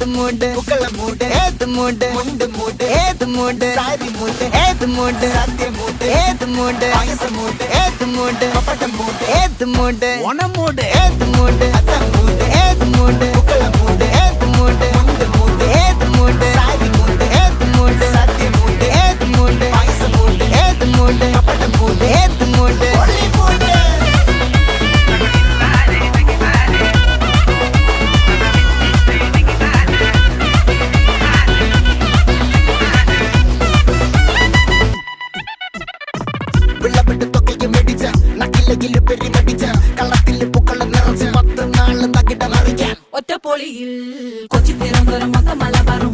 ഏത് മൂട് പുക്കള മൂട് ഏത് മൂട് മുണ്ട് മൂട് ഏത് മൂട് സാരി മൂട് ഏത് മൂട് സത്യ മൂട് ഏത് മൂട് പായസ മൂട് ഏത് മൂട് പപ്പടം മൂട് ഏത് മൂട് ഓണം മൂട് ഏത് മൂട് അത്തം മൂട് ഏത് മൂട് പുക്കള മൂട് ഏത് മൂട് മുണ്ട് മൂട് ഏത് മൂട് സാരി മൂട് ഏത് മൂട് സത്യ മൂട് ഏത് മൂട് പായസ മൂട് ഏത് മൂട് പപ്പടം മൂട് ഏത് മൂട് ഒളി മൂട് വിളവെട്ട് തൊക്കയും വെടിച്ച നക്കിലകില് പെരുമടിച്ച കള്ളത്തില് പൂക്കള നിറച്ച് 10 നാള് തകിട മറിക്കാൻ ഒറ്റപ്പൊളിയിൽ കൊച്ചി തിരുവനന്തപുരം മൊത്തം മലബാറും